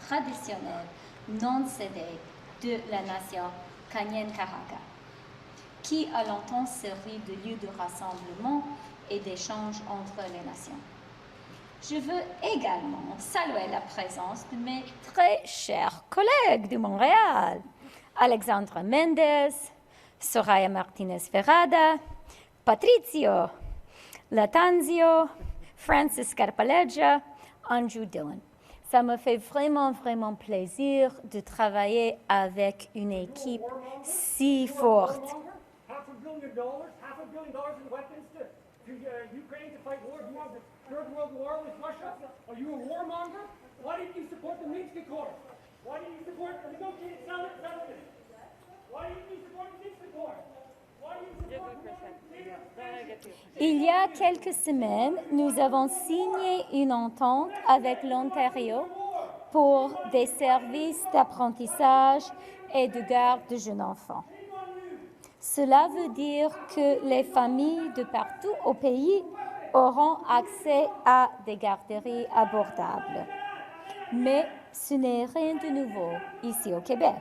traditionnelle non cédée de la nation Kanyen'kehá:ka, qui a longtemps servi de lieu de rassemblement et d'échange entre les nations. Je veux également saluer la présence de mes très chers collègues de Montréal, Alexandra Mendes, Soraya Martinez-Ferrada, Patricio Latanzio, Francis Scarpaleggia, Andrew Dillon. Ça me fait vraiment plaisir de travailler avec une équipe si forte. $500 million in weapons to Ukraine to fight war. Do you want the Third World War with Russia? Are you a warmonger? Why didn't you support the Minsk Accord? Why didn't you support the negotiated settlement? Why didn't you support the Minsk Accord? Why didn't you support the Il y a quelques semaines, nous avons signé une entente avec l'Ontario pour des services d'apprentissage et de garde de jeunes enfants. Cela veut dire que les familles de partout au pays auront accès à des garderies abordables. Mais ce n'est rien de nouveau ici au Québec.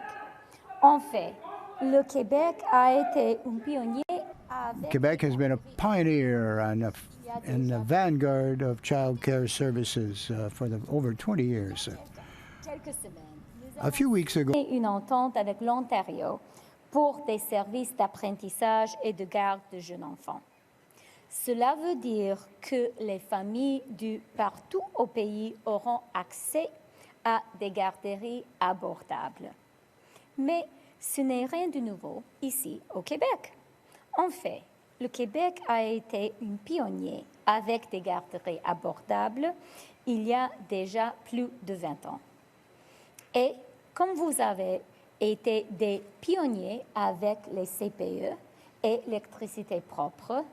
En fait, le Québec a été un pionnier avec... Quebec has been a pioneer in the vanguard of child care services for over 20 years. A few weeks ago, une entente avec l'Ontario pour des services d'apprentissage et de garde de jeunes enfants. Cela veut dire que les familles de partout au pays auront accès à des garderies abordables. Mais ce n'est rien de nouveau ici au Québec. En fait, le Québec a été un pionnier avec des garderies abordables il y a déjà plus de 20 ans. Et comme vous avez été des pionniers avec les CPE et l'électricité propre,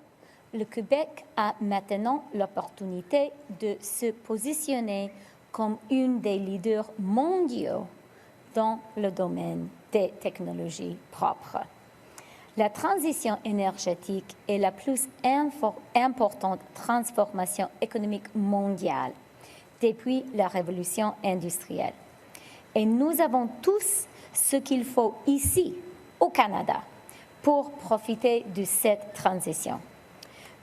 le Québec a maintenant l'opportunité de se positionner comme une des leaders mondiaux dans le domaine des technologies propres. La transition énergétique est la plus importante transformation économique mondiale depuis la révolution industrielle. Et nous avons tous ce qu'il faut ici, au Canada, pour profiter de cette transition.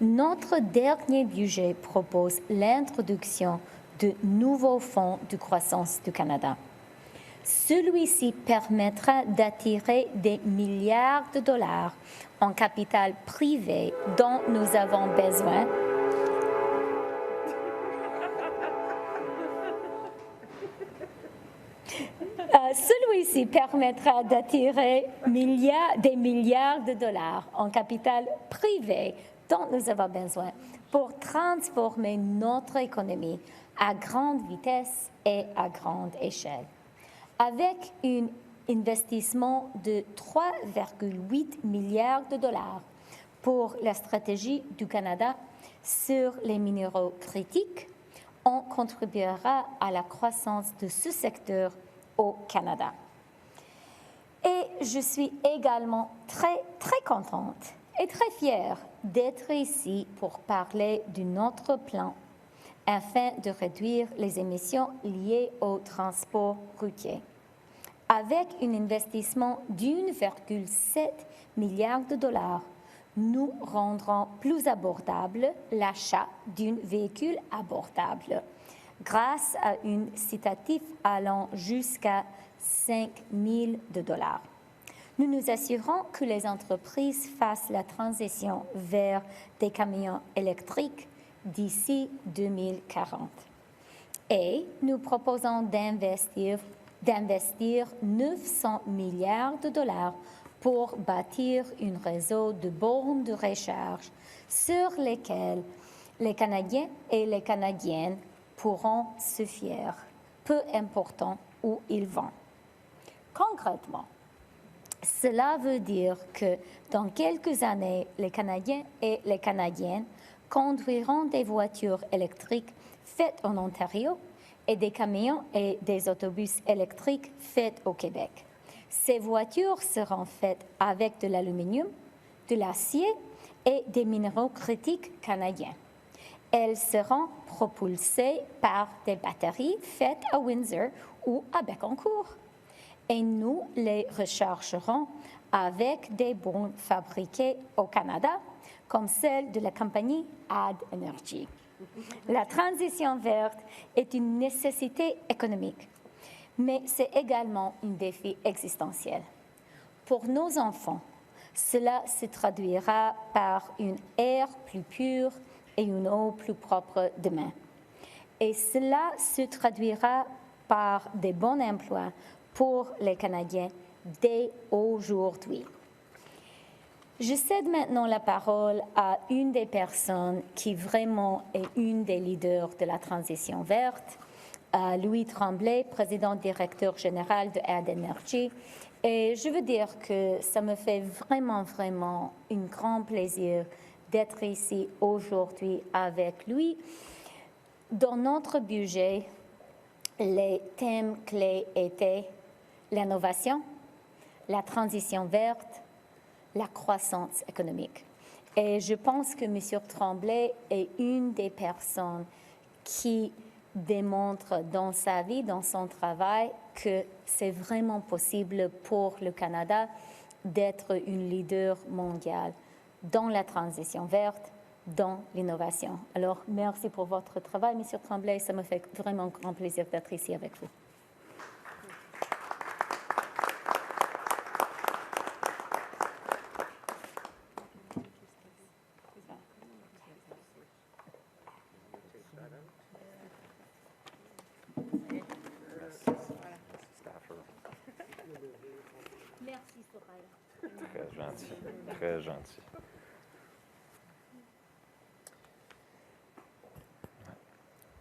Notre dernier budget propose l'introduction de nouveaux fonds de croissance du Canada. Celui-ci permettra d'attirer des milliards de dollars en capital privé dont nous avons besoin. Celui-ci permettra d'attirer des milliards de dollars en capital privé dont nous avons besoin pour transformer notre économie à grande vitesse et à grande échelle. Avec un investissement de 3,8 milliards de dollars pour la stratégie du Canada sur les minéraux critiques, on contribuera à la croissance de ce secteur au Canada. Et je suis également très contente et très fière d'être ici pour parler de notre plan afin de réduire les émissions liées au transport routier. Avec un investissement d'1,7 milliard de dollars, nous rendrons plus abordable l'achat d'un véhicule abordable grâce à un incitatif allant jusqu'à 5 000 $. Nous nous assurons que les entreprises fassent la transition vers des camions électriques d'ici 2040. Et nous proposons d'investir 900 milliards de dollars pour bâtir un réseau de bornes de recharge sur lesquelles les Canadiens et les Canadiennes pourront se fier, peu importe où ils vont. Concrètement, cela veut dire que dans quelques années, les Canadiens et les Canadiennes conduiront des voitures électriques faites en Ontario et des camions et des autobus électriques faits au Québec. Ces voitures seront faites avec de l'aluminium, de l'acier et des minéraux critiques canadiens. Elles seront propulsées par des batteries faites à Windsor ou à Bécancour. Et nous les rechargerons avec des bornes fabriquées au Canada, comme celle de la compagnie Add Energy. La transition verte est une nécessité économique, mais c'est également un défi existentiel. Pour nos enfants, cela se traduira par une air plus pure et une eau plus propre demain. Et cela se traduira par des bons emplois pour les Canadiens dès aujourd'hui. Je cède maintenant la parole à une des personnes qui vraiment est une des leaders de la transition verte, à Louis Tremblay, président directeur général de Add Energy. Et je veux dire que ça me fait vraiment un grand plaisir d'être ici aujourd'hui avec lui. Dans notre budget, les thèmes clés étaient l'innovation, la transition verte, la croissance économique. Et je pense que M. Tremblay est une des personnes qui démontre dans sa vie, dans son travail, que c'est vraiment possible pour le Canada d'être une leader mondiale dans la transition verte, dans l'innovation. Alors, merci pour votre travail, M. Tremblay. Ça me fait vraiment grand plaisir d'être ici avec vous. Merci, Soraya. Très gentil, très gentil.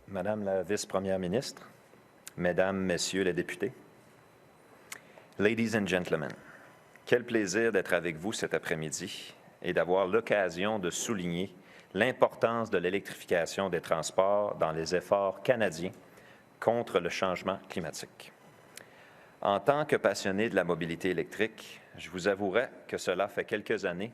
Madame la vice-première ministre, Mesdames, Messieurs les députés, Ladies and Gentlemen, quel plaisir d'être avec vous cet après-midi et d'avoir l'occasion de souligner l'importance de l'électrification des transports dans les efforts canadiens contre le changement climatique. En tant que passionné de la mobilité électrique, je vous avouerai que cela fait quelques années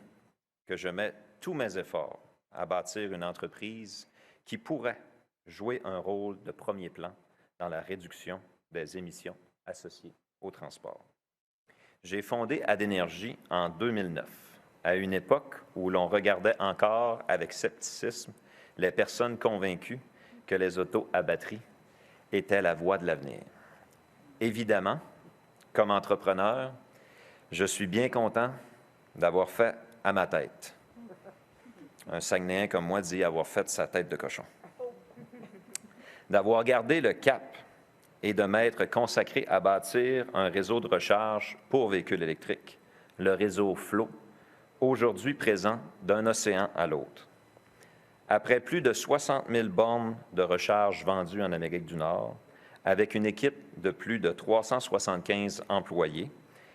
que je mets tous mes efforts à bâtir une entreprise qui pourrait jouer un rôle de premier plan dans la réduction des émissions associées au transport. J'ai fondé Add Energy en 2009, à une époque où l'on regardait encore avec scepticisme les personnes convaincues que les autos à batterie étaient la voie de l'avenir. Évidemment, comme entrepreneur, je suis bien content d'avoir fait à ma tête. Un Saguenayen comme moi dit avoir fait sa tête de cochon. D'avoir gardé le cap et de m'être consacré à bâtir un réseau de recharge pour véhicules électriques, le réseau FLO, aujourd'hui présent d'un océan à l'autre. Après plus de 60 000 bornes de recharge vendues en Amérique du Nord, avec une équipe de plus de 375 employés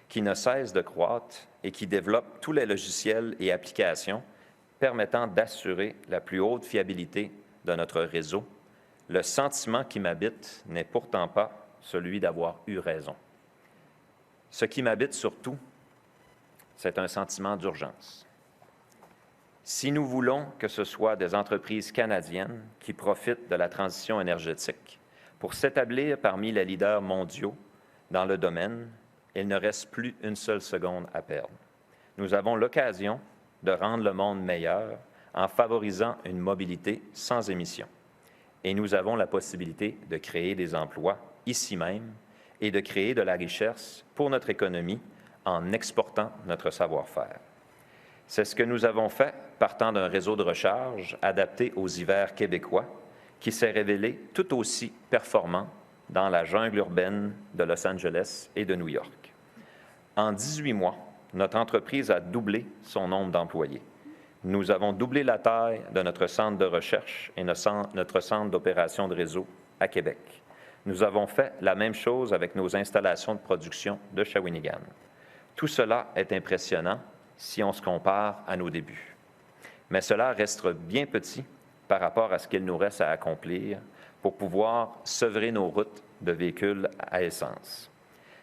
qui ne cesse de croître et qui développe tous les logiciels et applications permettant d'assurer la plus haute fiabilité de notre réseau, le sentiment qui m'habite n'est pourtant pas celui d'avoir eu raison. Ce qui m'habite surtout, c'est un sentiment d'urgence. Si nous voulons que ce soit des entreprises canadiennes qui profitent de la transition énergétique pour s'établir parmi les leaders mondiaux dans le domaine, il ne reste plus une seule seconde à perdre. Nous avons l'occasion de rendre le monde meilleur en favorisant une mobilité sans émissions. Et nous avons la possibilité de créer des emplois ici même et de créer de la richesse pour notre économie en exportant notre savoir-faire. C'est ce que nous avons fait partant d'un réseau de recharge adapté aux hivers québécois qui s'est révélé tout aussi performant dans la jungle urbaine de Los Angeles et de New York. En 18 mois, notre entreprise a doublé son nombre d'employés. Nous avons doublé la taille de notre centre de recherche et notre centre d'opération de réseau à Québec. Nous avons fait la même chose avec nos installations de production de Shawinigan. Tout cela est impressionnant si on se compare à nos débuts. Mais cela reste bien petit par rapport à ce qu'il nous reste à accomplir pour pouvoir sevrer nos routes de véhicules à essence.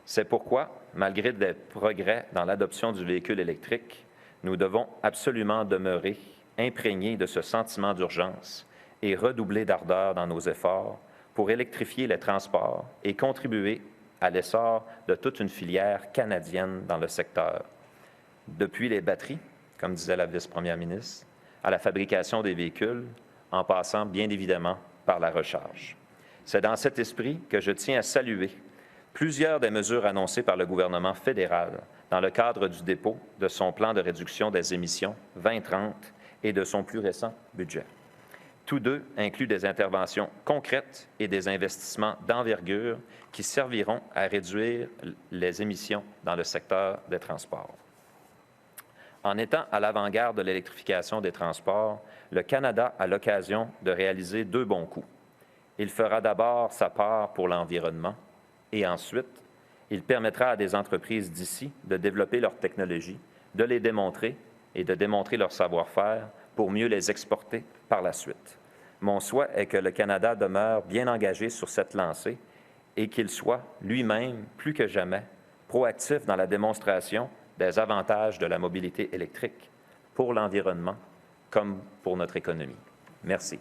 C'est pourquoi, malgré des progrès dans l'adoption du véhicule électrique, nous devons absolument demeurer imprégnés de ce sentiment d'urgence et redoubler d'ardeur dans nos efforts pour électrifier les transports et contribuer à l'essor de toute une filière canadienne dans le secteur. Depuis les batteries, comme disait la vice-première ministre, à la fabrication des véhicules, en passant bien évidemment par la recharge. C'est dans cet esprit que je tiens à saluer plusieurs des mesures annoncées par le gouvernement fédéral dans le cadre du dépôt de son plan de réduction des émissions 2030 et de son plus récent budget. Tous deux incluent des interventions concrètes et des investissements d'envergure qui serviront à réduire les émissions dans le secteur des transports. En étant à l'avant-garde de l'électrification des transports, le Canada a l'occasion de réaliser deux bons coups. Il fera d'abord sa part pour l'environnement et ensuite, il permettra à des entreprises d'ici de développer leurs technologies, de les démontrer et de démontrer leur savoir-faire pour mieux les exporter par la suite. Mon souhait est que le Canada demeure bien engagé sur cette lancée et qu'il soit lui-même, plus que jamais, proactif dans la démonstration des avantages de la mobilité électrique pour l'environnement comme pour notre économie. Merci.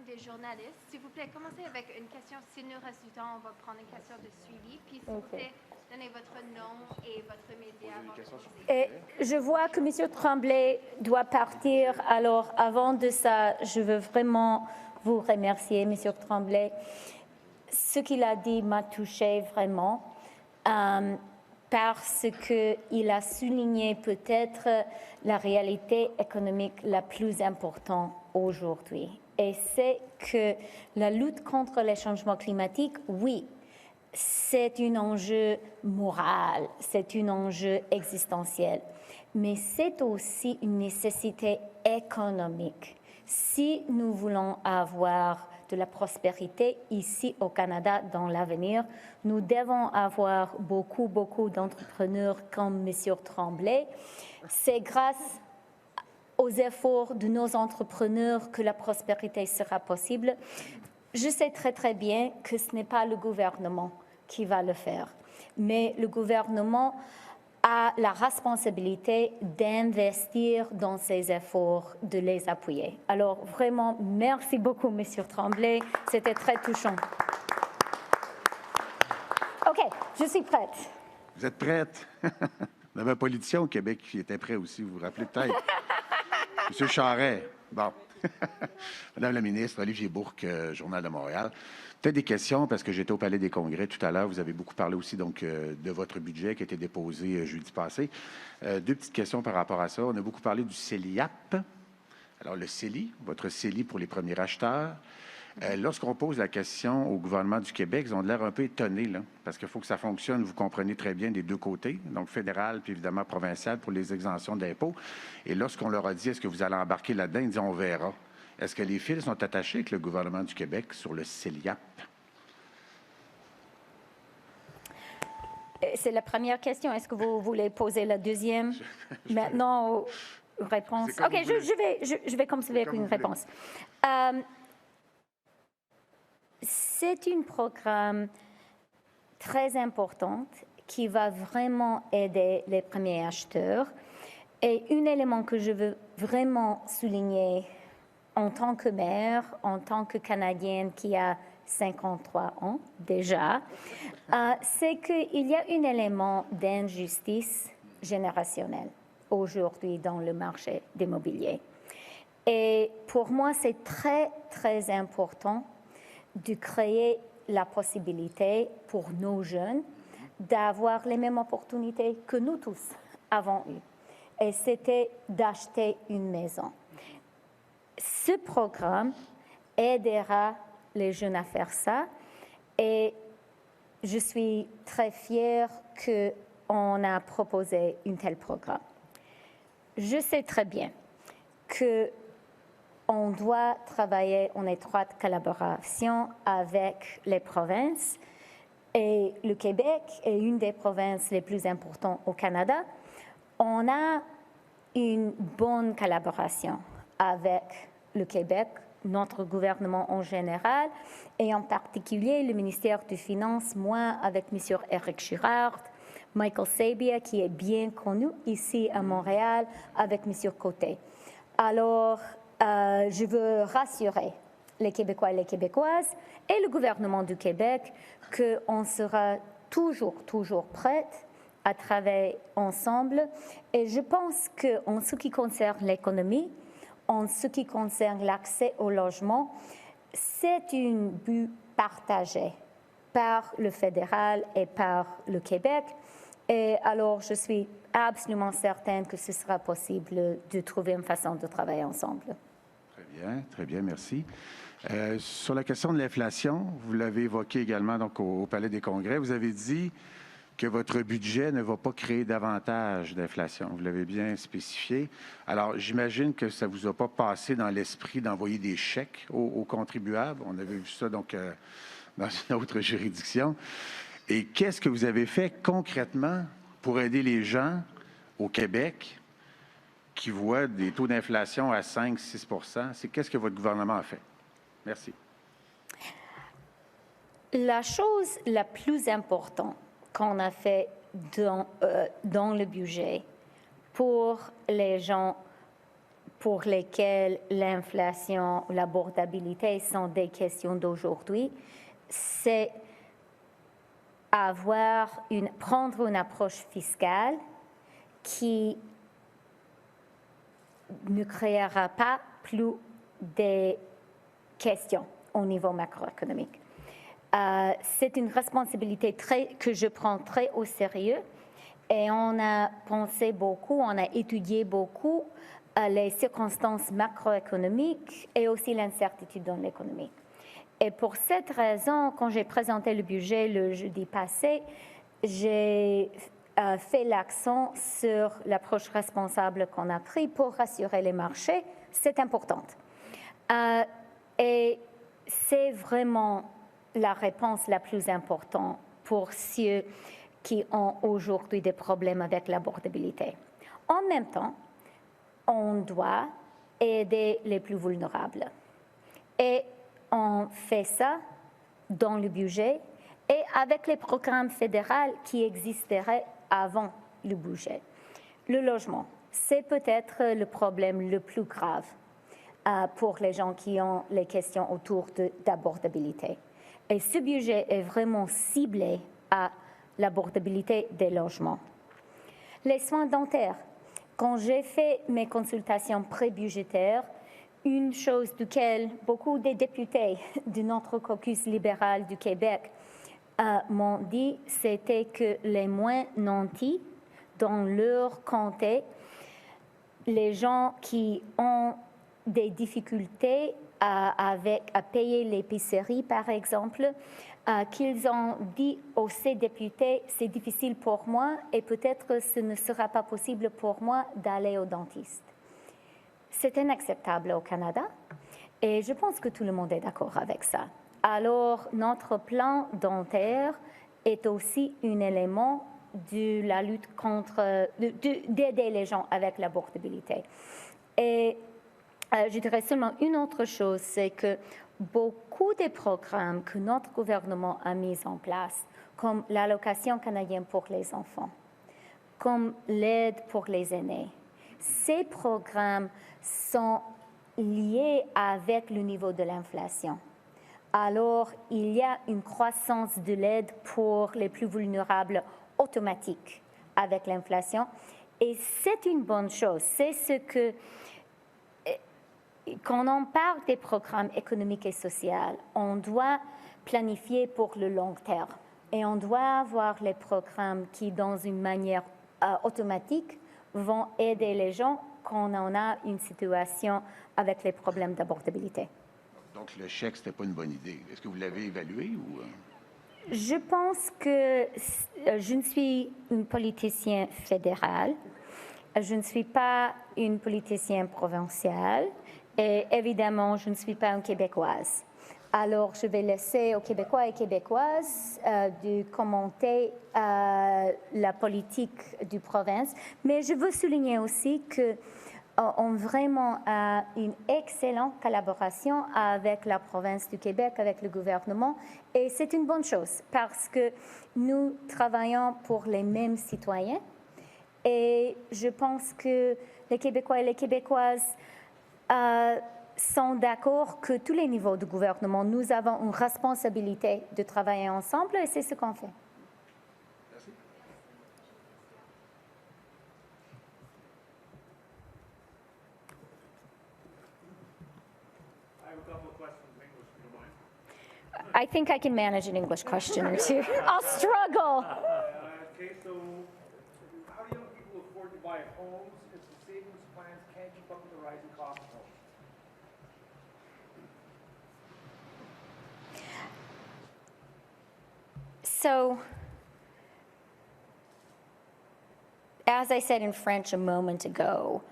Des journalistes. S'il vous plaît, commencez avec une question. Si nous reste du temps, on va prendre une question de suivi. Puis, s'il vous plaît, donnez votre nom et votre média. Et je vois que M. Tremblay doit partir. Alors, avant de ça, je veux vraiment vous remercier, M. Tremblay. Ce qu'il a dit m'a touché vraiment parce qu'il a souligné peut-être la réalité économique la plus importante aujourd'hui. Et c'est que la lutte contre les changements climatiques, oui, c'est un enjeu moral, c'est un enjeu existentiel, mais c'est aussi une nécessité économique. Si nous voulons avoir de la prospérité ici au Canada dans l'avenir, nous devons avoir beaucoup d'entrepreneurs comme M. Tremblay. C'est grâce aux efforts de nos entrepreneurs que la prospérité sera possible. Je sais très bien que ce n'est pas le gouvernement qui va le faire, mais le gouvernement a la responsabilité d'investir dans ces efforts, de les appuyer. Alors vraiment, merci beaucoup, M. Tremblay. C'était très touchant. OK, je suis prête. Vous êtes prête? On avait un politicien au Québec qui était prêt aussi, vous vous rappelez peut-être? M. Charest. Bon. Madame la ministre, Olivier Bourque, Journal de Montréal. Peut-être des questions, parce que j'étais au Palais des Congrès tout à l'heure. Vous avez beaucoup parlé aussi donc, de votre budget qui a été déposé jeudi passé. Deux petites questions par rapport à ça. On a beaucoup parlé du CELIAP. Alors, le CELI, votre CELI pour les premiers acheteurs. Lorsqu'on pose la question au gouvernement du Québec, ils ont l'air un peu étonnés, là, parce qu'il faut que ça fonctionne, vous comprenez très bien, des deux côtés, donc fédéral puis évidemment provincial pour les exemptions d'impôts. Et lorsqu'on leur a dit, est-ce que vous allez embarquer là-dedans, ils disent, on verra. Est-ce que les fils sont attachés avec le gouvernement du Québec sur le CELIAP? C'est la première question. Est-ce que vous voulez poser la deuxième maintenant ou réponse? OK, je vais commencer avec une réponse. C'est un programme très important qui va vraiment aider les premiers acheteurs. Et un élément que je veux vraiment souligner en tant que mère, en tant que Canadienne qui a 53 ans déjà, c'est qu'il y a un élément d'injustice générationnelle aujourd'hui dans le marché immobilier. Et pour moi, c'est très important de créer la possibilité pour nos jeunes d'avoir les mêmes opportunités que nous tous avons eues. Et c'était d'acheter une maison. Ce programme aidera les jeunes à faire ça et je suis très fière qu'on a proposé un tel programme. Je sais très bien qu'on doit travailler en étroite collaboration avec les provinces et le Québec est une des provinces les plus importantes au Canada. On a une bonne collaboration avec le Québec, notre gouvernement en général, et en particulier le ministère des Finances, moi avec M. Éric Girard, Michael Sabia, qui est bien connu ici à Montréal, avec M. Côté. Alors, je veux rassurer les Québécois et les Québécoises et le gouvernement du Québec qu'on sera toujours prête à travailler ensemble. Et je pense qu'en ce qui concerne l'économie, en ce qui concerne l'accès au logement, c'est un but partagé par le fédéral et par le Québec. Et alors, je suis absolument certaine que ce sera possible de trouver une façon de travailler ensemble. Très bien, merci. Sur la question de l'inflation, vous l'avez évoqué également donc, au Palais des Congrès, vous avez dit que votre budget ne va pas créer davantage d'inflation. Vous l'avez bien spécifié. Alors, j'imagine que ça ne vous a pas passé dans l'esprit d'envoyer des chèques aux contribuables. On avait vu ça donc dans une autre juridiction. Et qu'est-ce que vous avez fait concrètement pour aider les gens au Québec qui voient des taux d'inflation à 5-6 %? Qu'est-ce que votre gouvernement a fait? Merci. La chose la plus importante qu'on a fait dans le budget pour les gens pour lesquels l'inflation, l'abordabilité sont des questions d'aujourd'hui, c'est prendre une approche fiscale qui ne créera pas plus de questions au niveau macroéconomique. C'est une responsabilité que je prends très au sérieux et on a pensé beaucoup, on a étudié beaucoup les circonstances macroéconomiques et aussi l'incertitude dans l'économie. Et pour cette raison, quand j'ai présenté le budget le jeudi passé, j'ai fait l'accent sur l'approche responsable qu'on a prise pour rassurer les marchés. C'est important. Et c'est vraiment la réponse la plus importante pour ceux qui ont aujourd'hui des problèmes avec l'abordabilité. En même temps, on doit aider les plus vulnérables. Et on fait ça dans le budget et avec les programmes fédéraux qui existeraient avant le budget. Le logement, c'est peut-être le problème le plus grave pour les gens qui ont les questions autour d'abordabilité. Et ce budget est vraiment ciblé à l'abordabilité des logements. Les soins dentaires. Quand j'ai fait mes consultations pré-budgétaires, une chose duquel beaucoup des députés de notre caucus libéral du Québec m'ont dit, c'était que les moins nantis dans leur comté, les gens qui ont des difficultés à payer l'épicerie, par exemple, qu'ils ont dit aux ces députés, c'est difficile pour moi et peut-être ce ne sera pas possible pour moi d'aller au dentiste. C'est inacceptable au Canada et je pense que tout le monde est d'accord avec ça. Alors, notre plan dentaire est aussi un élément de la lutte d'aider les gens avec l'abordabilité. Et je dirais seulement une autre chose, c'est que beaucoup des programmes que notre gouvernement a mis en place, comme l'allocation canadienne pour les enfants, comme l'aide pour les aînés, ces programmes sont liés avec le niveau de l'inflation. Alors, il y a une croissance de l'aide pour les plus vulnérables automatique avec l'inflation. Et c'est une bonne chose. C'est ce que, quand on parle des programmes économiques et sociaux, on doit planifier pour le long terme. Et on doit avoir les programmes qui, dans une manière automatique, vont aider les gens quand on a une situation avec les problèmes d'abordabilité. Donc, le chèque, ce n'était pas une bonne idée. Est-ce que vous l'avez évalué ou... Je pense que je ne suis une politicienne fédérale. Je ne suis pas une politicienne provinciale. Et évidemment, je ne suis pas une Québécoise. Alors, je vais laisser aux Québécois et Québécoises de commenter la politique du province. Mais je veux souligner aussi que ont vraiment une excellente collaboration avec la province du Québec, avec le gouvernement, et c'est une bonne chose parce que nous travaillons pour les mêmes citoyens et je pense que les Québécois et les Québécoises sont d'accord que tous les niveaux du gouvernement, nous avons une responsabilité de travailler ensemble et c'est ce qu'on fait. I think I can manage an English question or two. I'll struggle. Okay, so how do young people afford to buy homes if the savings plans can't keep up with the rising cost of homes? So, as I said in French a moment ago,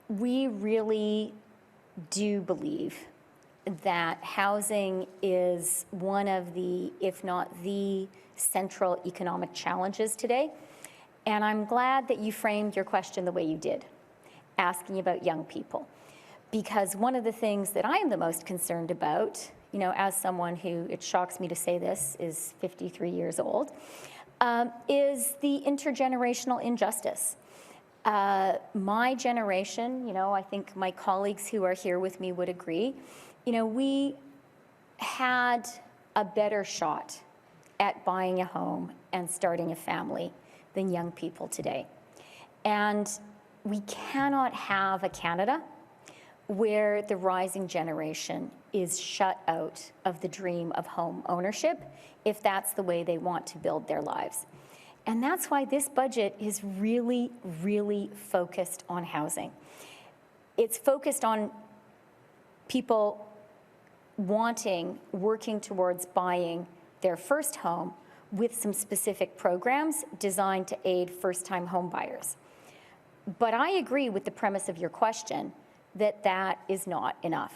we really do believe that housing is one of the, if not the, central economic challenges today. And I'm glad that you framed your question the way you did, asking about young people. Because one of the things that I am the most concerned about, you know, as someone who, it shocks me to say this, is 53 years old, is the intergenerational injustice. My generation, you know, I think my colleagues who are here with me would agree, you know, we had a better shot at buying a home and starting a family than young people today. And we cannot have a Canada where the rising generation is shut out of the dream of home ownership if that's the way they want to build their lives. And that's why this budget is really, really focused on housing. It's focused on people working towards buying their first home with some specific programs designed to aid first-time home buyers. But I agree with the premise of your question that that is not enough.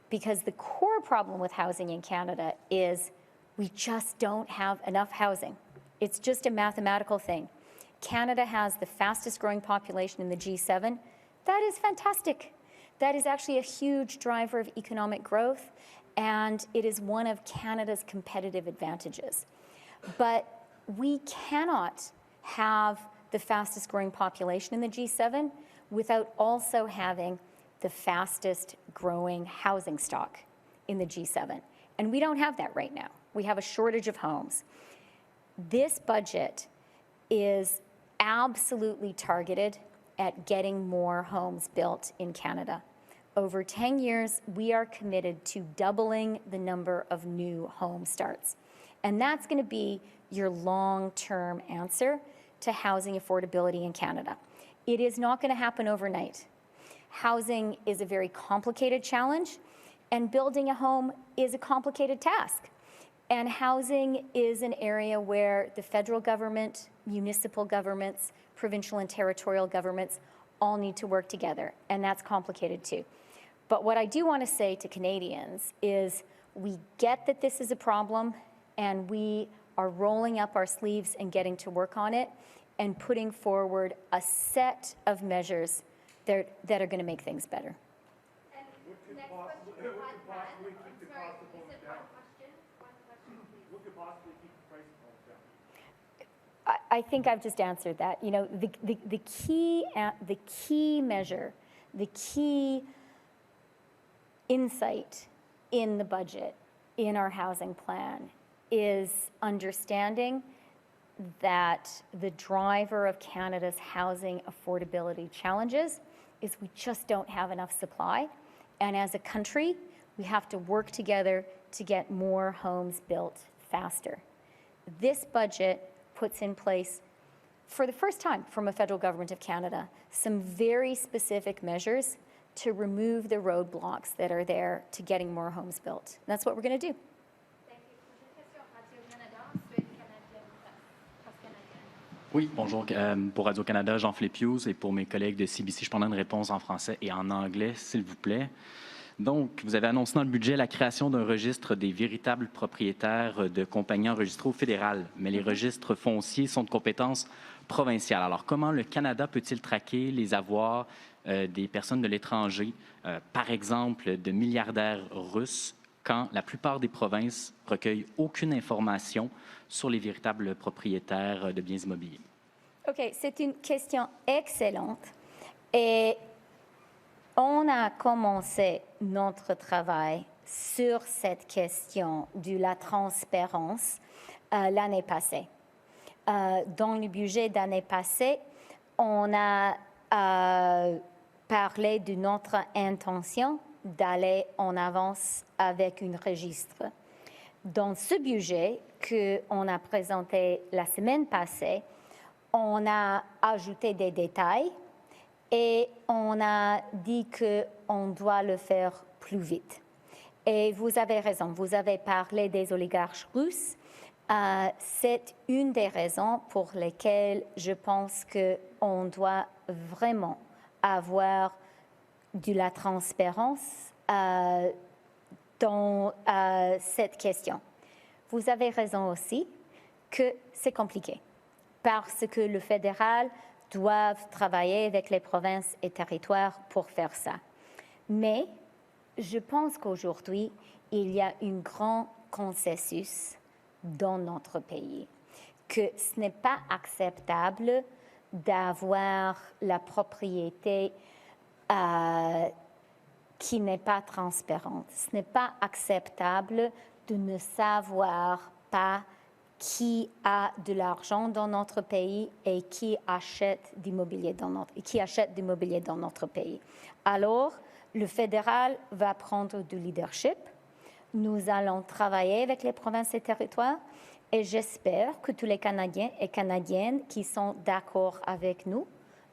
Because the core problem with housing in Canada is we just don't have enough housing. It's just a mathematical thing. Canada has the fastest growing population in the G7. That is fantastic. That is actually a huge driver of economic growth, and it is one of Canada's competitive advantages. But we cannot have the fastest growing population in the G7 without also having the fastest growing housing stock in the G7. And we don't have that right now. We have a shortage of homes. This budget is absolutely targeted at getting more homes built in Canada. Over 10 years, we are committed to doubling the number of new home starts. And that's going to be your long-term answer to housing affordability in Canada. It is not going to happen overnight. Housing is a very complicated challenge, and building a home is a complicated task. And housing is an area where the federal government, municipal governments, provincial and territorial governments all need to work together, and that's complicated too. But what I do want to say to Canadians is we get that this is a problem, and we are rolling up our sleeves and getting to work on it and putting forward a set of measures that are going to make things better. And next question, What could possibly keep the price of homes down? I think I've just answered that. You know, the key measure, the key insight in the budget, in our housing plan, is understanding that the driver of Canada's housing affordability challenges is we just don't have enough supply. And as a country, we have to work together to get more homes built faster. This budget puts in place, for the first time from a federal government of Canada, some very specific measures to remove the roadblocks that are there to getting more homes built. And that's what we're going to do. thank you. Prochaine question, Radio-Canada, ensuite Canadienne, Presse canadienne. Oui, bonjour. Pour Radio-Canada, Jean-Philippe Hughes, et pour mes collègues de CBC, je prendrai une réponse en français et en anglais, s'il vous plaît. Donc, vous avez annoncé dans le budget la création d'un registre des véritables propriétaires de compagnies enregistrées au fédéral, mais les registres fonciers sont de compétence provinciale. Alors, comment le Canada peut-il traquer les avoirs des personnes de l'étranger, par exemple de milliardaires russes, quand la plupart des provinces recueillent aucune information sur les véritables propriétaires de biens immobiliers? OK, c'est une question excellente. Et on a commencé notre travail sur cette question de la transparence l'année passée. Dans le budget d'année passée, on a parlé de notre intention d'aller en avance avec un registre. Dans ce budget qu'on a présenté la semaine passée, on a ajouté des détails et on a dit qu'on doit le faire plus vite. Et vous avez raison, vous avez parlé des oligarques russes. C'est une des raisons pour lesquelles je pense qu'on doit vraiment avoir de la transparence dans cette question. Vous avez raison aussi que c'est compliqué parce que le fédéral doit travailler avec les provinces et territoires pour faire ça. Mais je pense qu'aujourd'hui, il y a un grand consensus dans notre pays que ce n'est pas acceptable d'avoir la propriété qui n'est pas transparente. Ce n'est pas acceptable de ne savoir pas qui a de l'argent dans notre pays et qui achète d'immobilier dans notre pays. Alors, le fédéral va prendre du leadership. Nous allons travailler avec les provinces et territoires et j'espère que tous les Canadiens et Canadiennes qui sont d'accord avec nous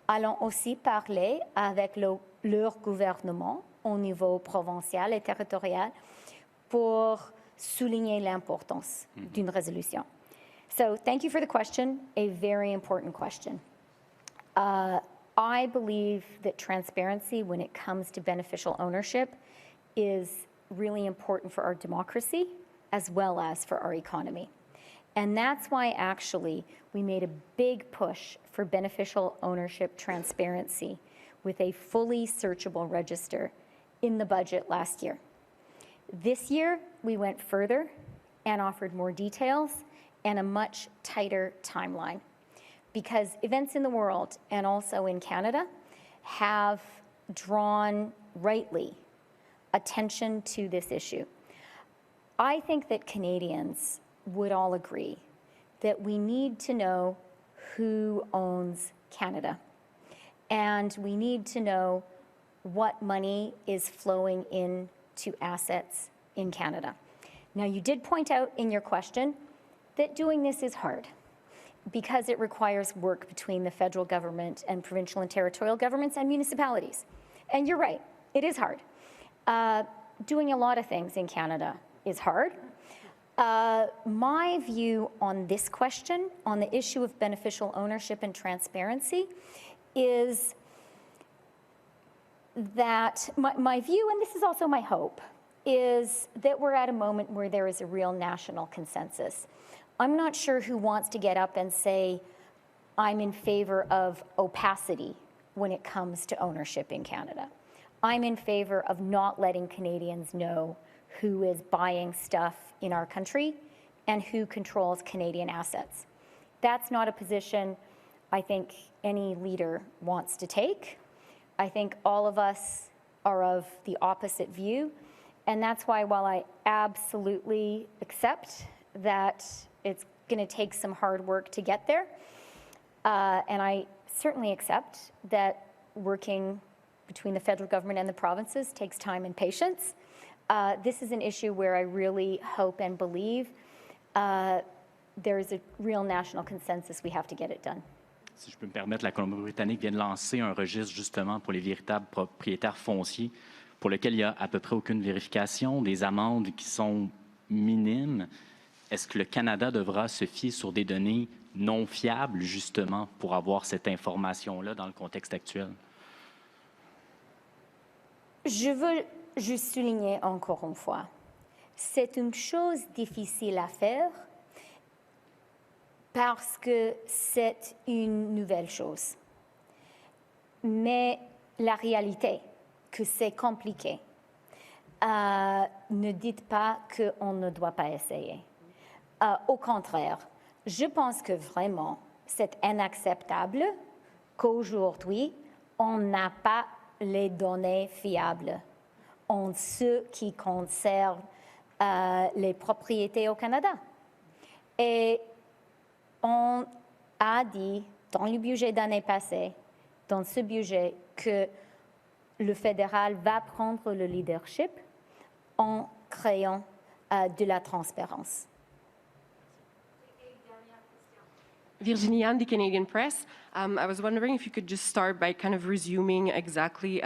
allons aussi parler avec leur gouvernement au niveau provincial et territorial pour souligner l'importance d'une résolution. So, thank you for the question, a very important question. I believe that transparency when it comes to beneficial ownership is really important for our democracy as well as for our economy. And that's why actually we made a big push for beneficial ownership transparency with a fully searchable register in the budget last year. This year, we went further and offered more details and a much tighter timeline because events in the world and also in Canada have drawn rightly attention to this issue. I think that Canadians would all agree that we need to know who owns Canada and we need to know what money is flowing into assets in Canada. Now, you did point out in your question that doing this is hard because it requires work between the federal government and provincial and territorial governments and municipalities. And you're right, it is hard. Doing a lot of things in Canada is hard. My view on this question, on the issue of beneficial ownership and transparency, is that my view, and this is also my hope, is that we're at a moment where there is a real national consensus. I'm not sure who wants to get up and say, I'm in favor of opacity when it comes to ownership in Canada. I'm in favor of not letting Canadians know who is buying stuff in our country and who controls Canadian assets. That's not a position I think any leader wants to take. I think all of us are of the opposite view, and that's why while I absolutely accept that it's going to take some hard work to get there, and I certainly accept that working between the federal government and the provinces takes time and patience. This is an issue where I really hope and believe there is a real national consensus we have to get it done. Si je peux me permettre, la Colombie-Britannique vient de lancer un registre justement pour les véritables propriétaires fonciers pour lequel il n'y a à peu près aucune vérification, des amendes qui sont minimes. Est-ce que le Canada devra se fier sur des données non fiables justement pour avoir cette information-là dans le contexte actuel? Je veux je soulignais encore une fois, c'est une chose difficile à faire parce que c'est une nouvelle chose. Mais la réalité, que c'est compliqué, ne dites pas qu'on ne doit pas essayer. Au contraire, je pense que vraiment, c'est inacceptable qu'aujourd'hui, on n'a pas les données fiables en ce qui concerne les propriétés au Canada. Et on a dit dans le budget d'année passée, dans ce budget, que le fédéral va prendre le leadership en créant de la transparence. Virginie Anne, the Canadian Press. I was wondering if you could just start by kind of resuming exactly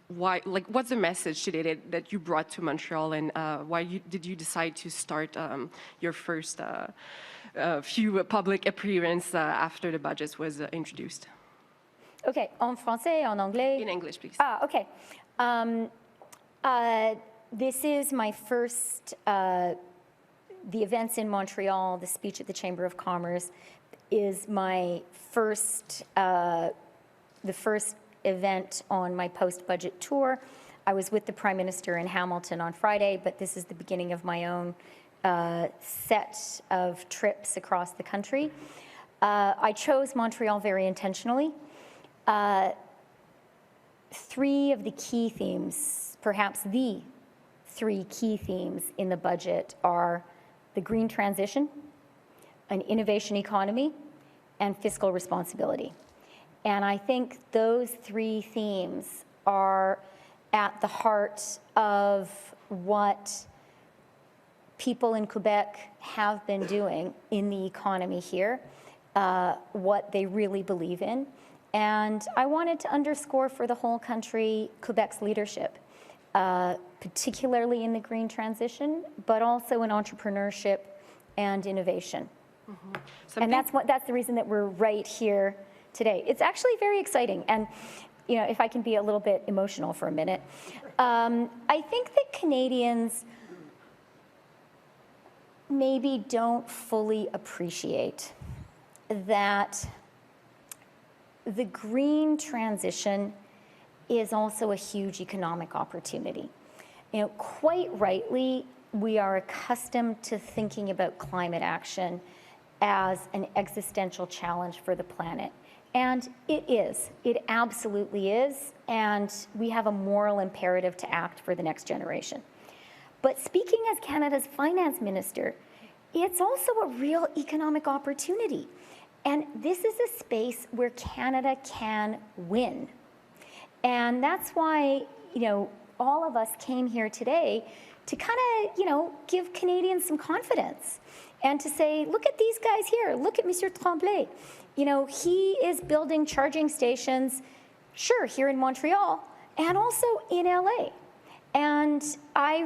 what's the message today that you brought to Montreal, and why did you decide to start your first few public appearances after the budget was introduced? OK, en français, en anglais? In English, please. OK. This is my first, the events in Montreal, the speech at the Chamber of Commerce is my first, the first event on my post-budget tour. I was with the Prime Minister in Hamilton on Friday, but this is the beginning of my own set of trips across the country. I chose Montreal very intentionally. Three of the key themes, perhaps the three key themes in the budget are the green transition, an innovation economy, and fiscal responsibility. And I think those three themes are at the heart of what people in Quebec have been doing in the economy here, what they really believe in. And I wanted to underscore for the whole country Quebec's leadership, particularly in the green transition, but also in entrepreneurship and innovation. Mm-hmm. And that's the reason that we're right here today. It's actually very exciting. And, you know, if I can be a little bit emotional for a minute, I think that Canadians maybe don't fully appreciate that the green transition is also a huge economic opportunity. You know, quite rightly, we are accustomed to thinking about climate action as an existential challenge for the planet. And it is. It absolutely is. And we have a moral imperative to act for the next generation. But speaking as Canada's finance minister, it's also a real economic opportunity. And this is a space where Canada can win. And that's why, you know, all of us came here today to kind of, you know, give Canadians some confidence and to say, look at these guys here. Look at Monsieur Tremblay. You know, he is building charging stations, sure, here in Montreal and also in LA. And I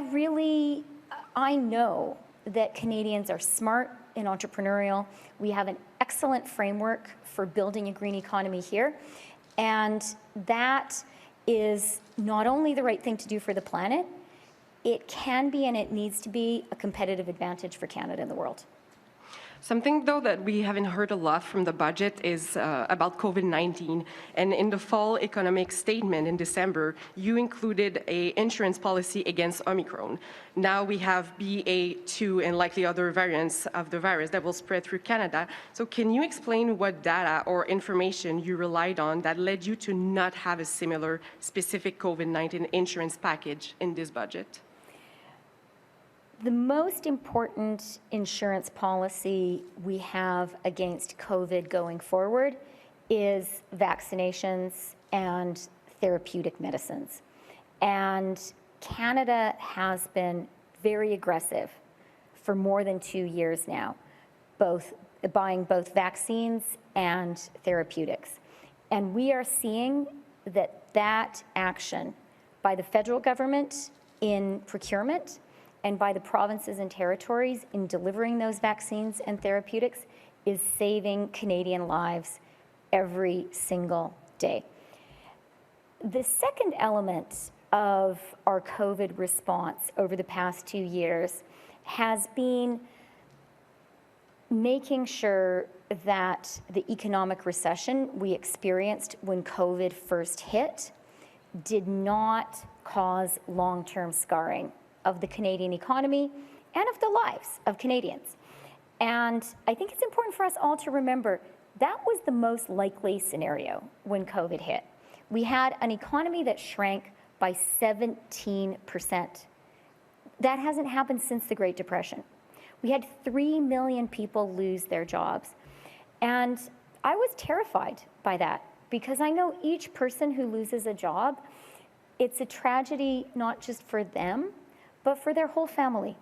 know that Canadians are smart and entrepreneurial. We have an excellent framework for building a green economy here. And that is not only the right thing to do for the planet, it can be and it needs to be a competitive advantage for Canada in the world. Something, though, that we haven't heard a lot from the budget is about COVID-19. And in the fall economic statement in December, you included an insurance policy against Omicron. Now we have BA2 and likely other variants of the virus that will spread through Canada. So can you explain what data or information you relied on that led you to not have a similar specific COVID-19 insurance package in this budget? The most important insurance policy we have against COVID going forward is vaccinations and therapeutic medicines. And Canada has been very aggressive for more than 2 years now, buying both vaccines and therapeutics. And we are seeing that action by the federal government in procurement and by the provinces and territories in delivering those vaccines and therapeutics is saving Canadian lives every single day. The second element of our COVID response over the past 2 years has been making sure that the economic recession we experienced when COVID first hit did not cause long-term scarring of the Canadian economy and of the lives of Canadians. And I think it's important for us all to remember that was the most likely scenario when COVID hit. We had an economy that shrank by 17%. That hasn't happened since the Great Depression. We had 3 million people lose their jobs. And I was terrified by that because I know each person who loses a job, it's a tragedy not just for them, but for their whole family.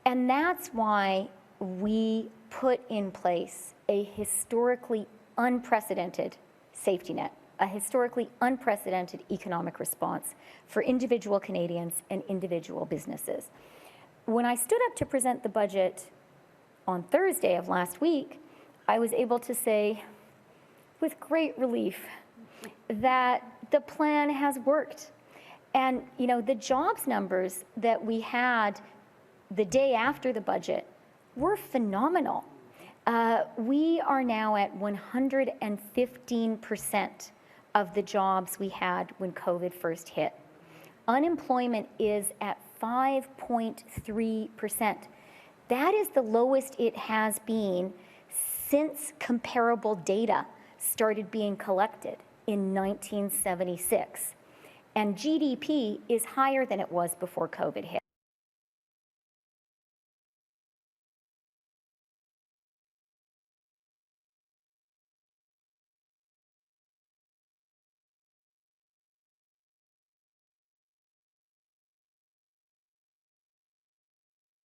And that's why we put in place a historically unprecedented safety net, a historically unprecedented economic response for individual Canadians and individual businesses. When I stood up to present the budget on Thursday of last week, I was able to say with great relief that the plan has worked. And you know, the jobs numbers that we had the day after the budget were phenomenal. We are now at 115% of the jobs we had when COVID first hit. Unemployment is at 5.3%. That is the lowest it has been since comparable data started being collected in 1976. And GDP is higher than it was before COVID hit.